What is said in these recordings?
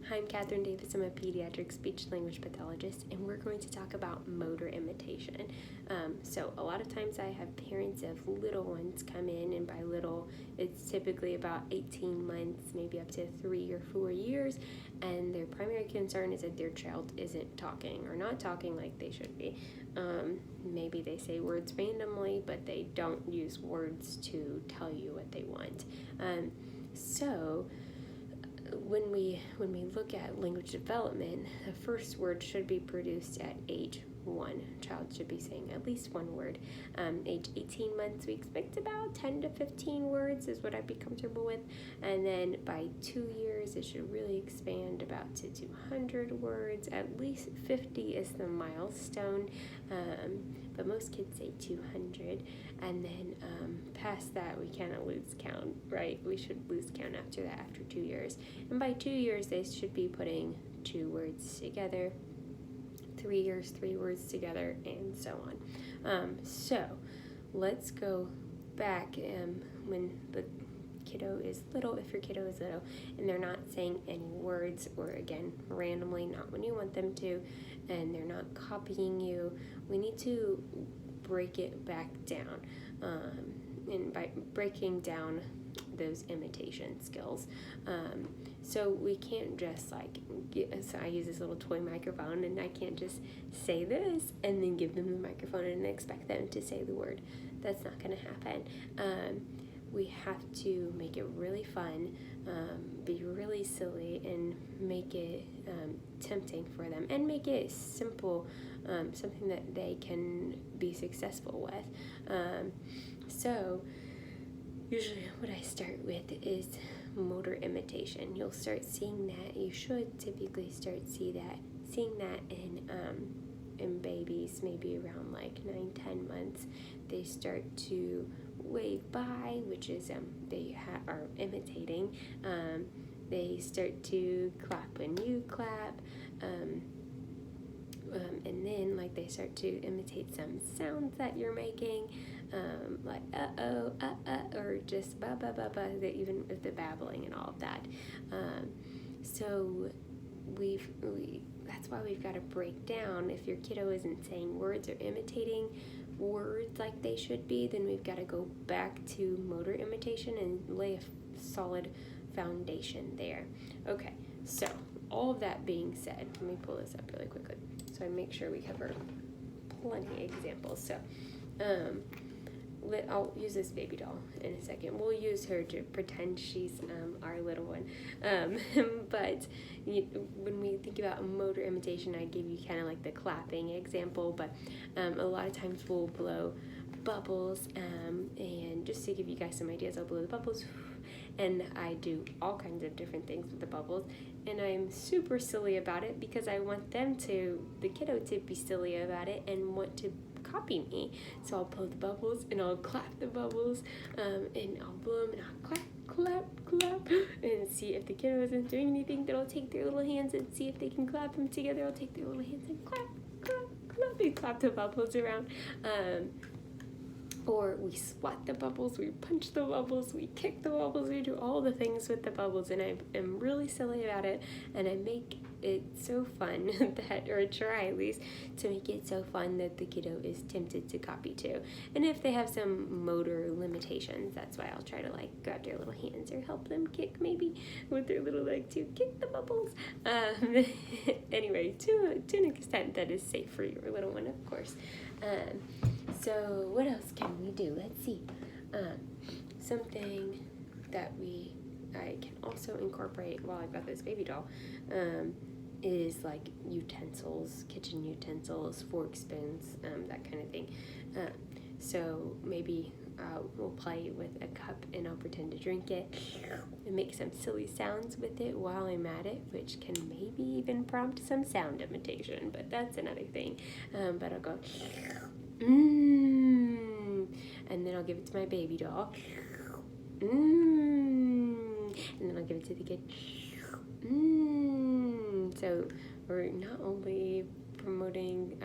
Hi, I'm Catherine Davis. I'm a pediatric speech-language pathologist, and we're going to talk about motor imitation. So a lot of times I have parents of little ones come in, and by little, it's typically about 18 months, maybe up to 3 or 4 years, and their primary concern is that their child isn't talking or not talking like they should be. Maybe they say words randomly, but they don't use words to tell you what they want. So when we look at language development, the first word should be produced at age 1. Child should be saying at least one word. Age 18 months, we expect about 10 to 15 words is what I'd be comfortable with. And then by 2 years, it should really expand about to 200 words. At least 50 is the milestone, but most kids say 200. And then past that, we cannot lose count, right? We should lose count after that, after 2 years. And by 2 years, they should be putting 2 words together. 3 years, 3 words together, and so on. So let's go back when the kiddo is little, if your kiddo is little, and they're not saying any words, or again, randomly, not when you want them to, and they're not copying you, we need to break it back down. And by breaking down those imitation skills. So we can't just so I use this little toy microphone, and I can't just say this and then give them the microphone and expect them to say the word. That's not going to happen. We have to make it really fun, be really silly, and make it tempting for them, and make it simple, something that they can be successful with. So usually what I start with is motor imitation. You'll start seeing that. You should typically start seeing that in babies, maybe around like 9-10 months. They start to wave bye, which is they are imitating. They start to clap when you clap. And then they start to imitate some sounds that you're making, like uh-oh, or just ba-ba-ba-ba, even with the babbling and all of that. So that's why we've got to break down. If your kiddo isn't saying words or imitating words like they should be, then we've got to go back to motor imitation and lay a solid foundation there. Okay, so all of that being said, let me pull this up really quickly so I make sure we cover plenty of examples. So I'll use this baby doll in a second. We'll use her to pretend she's our little one. But when we think about motor imitation, I gave you kind of like the clapping example, but a lot of times we'll blow bubbles, and just to give you guys some ideas, I'll blow the bubbles, and I do all kinds of different things with the bubbles, and I'm super silly about it because I want the kiddo to be silly about it and want to copy me. So I'll blow the bubbles, and I'll clap the bubbles, and I'll blow them, and I'll clap, and see if the kiddo isn't doing anything, then I'll take their little hands and see if they can clap them together. I'll take their little hands and clap, and clap the bubbles around. Or we swat the bubbles, we punch the bubbles, we kick the bubbles, we do all the things with the bubbles, and I am really silly about it, and I make it so fun or try at least to make it so fun that the kiddo is tempted to copy too. And if they have some motor limitations, that's why I'll try to grab their little hands or help them kick maybe with their little leg to kick the bubbles. Anyway, to an extent that is safe for your little one, of course. So what else can we do? Let's see. Something that I can also incorporate while I've got this baby doll is utensils, kitchen utensils, forks, spoons, that kind of thing. So maybe we'll play with a cup, and I'll pretend to drink it and make some silly sounds with it while I'm at it, which can maybe even prompt some sound imitation, but that's another thing. But I'll go, and then I'll give it to my baby doll, and then I'll give it to the kid, So we're not only promoting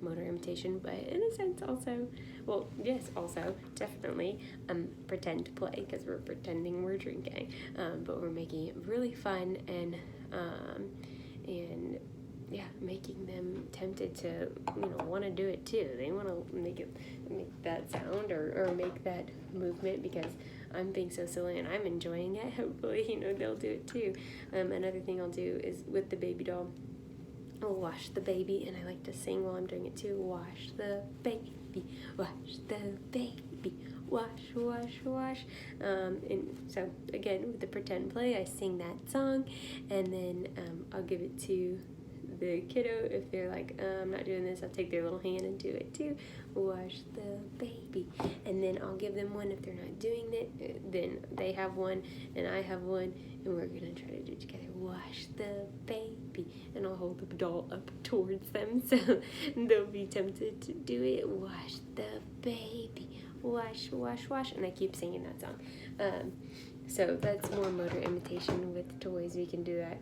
motor imitation, but in a sense also, well, yes, also definitely pretend play, because we're pretending we're drinking, but we're making it really fun and And yeah, making them tempted to, want to do it too. They want to make that sound or make that movement because I'm being so silly and I'm enjoying it. Hopefully, they'll do it too. Another thing I'll do is with the baby doll, I'll wash the baby, and I like to sing while I'm doing it too. Wash the baby, wash the baby, wash, wash, wash. And so again, with the pretend play, I sing that song, and then I'll give it to the kiddo. If they're like, I'm not doing this, I'll take their little hand and do it too. Wash the baby. And then I'll give them one. If they're not doing it, then they have one and I have one, and we're gonna try to do it together. Wash the baby. And I'll hold the doll up towards them so they'll be tempted to do it. Wash the baby. Wash, wash, wash. And I keep singing that song. So that's more motor imitation with toys. We can do that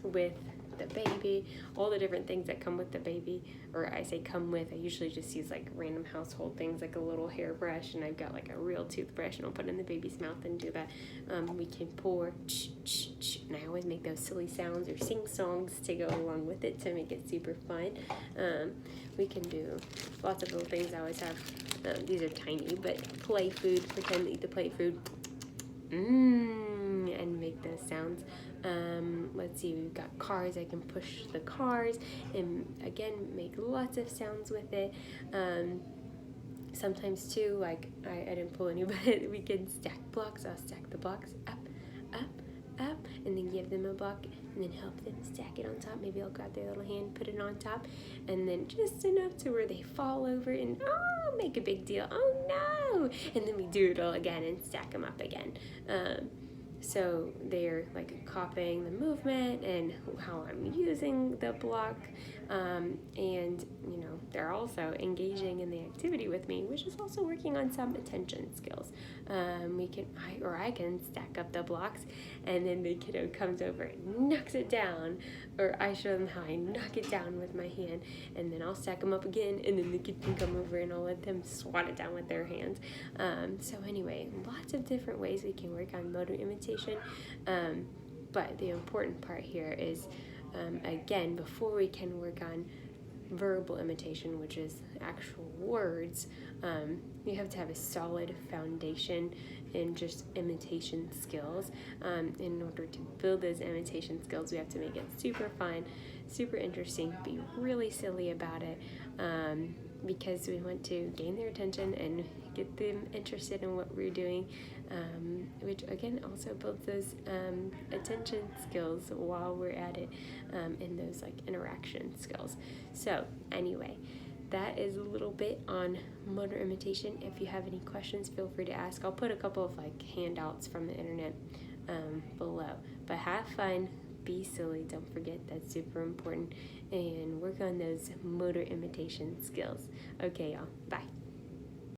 with the baby, all the different things that come with the baby, or I say come with, I usually just use like random household things like a little hairbrush, and I've got like a real toothbrush, and I'll put it in the baby's mouth and do that. We can pour, and I always make those silly sounds or sing songs to go along with it to make it super fun. We can do lots of little things. I always have, these are tiny, but play food, pretend to eat the play food, and make those sounds. Let's see, we've got cars. I can push the cars and again make lots of sounds with it. Sometimes too, like I didn't pull any, but we can stack blocks. I'll stack the blocks up, and then give them a block and then help them stack it on top. Maybe I'll grab their little hand, put it on top, and then just enough to where they fall over and make a big deal. Oh no! And then we do it all again and stack them up again. So they're like copying the movement and how I'm using the block, and they're also engaging in the activity with me, which is also working on some attention skills. I can stack up the blocks, and then the kiddo comes over and knocks it down, or I show them how I knock it down with my hand, and then I'll stack them up again, and then the kid can come over and I'll let them swat it down with their hands. So anyway, lots of different ways we can work on motor imitation, but the important part here is, again, before we can work on verbal imitation, which is actual words, you have to have a solid foundation in just imitation skills. In order to build those imitation skills, we have to make it super fun, super interesting, be really silly about it, because we want to gain their attention and get them interested in what we're doing, which again also builds those attention skills while we're at it, and those like interaction skills. So anyway, that is a little bit on motor imitation. If you have any questions, feel free to ask. I'll put a couple of like handouts from the internet below. But have fun, be silly, don't forget, that's super important, and work on those motor imitation skills. Okay, y'all, bye.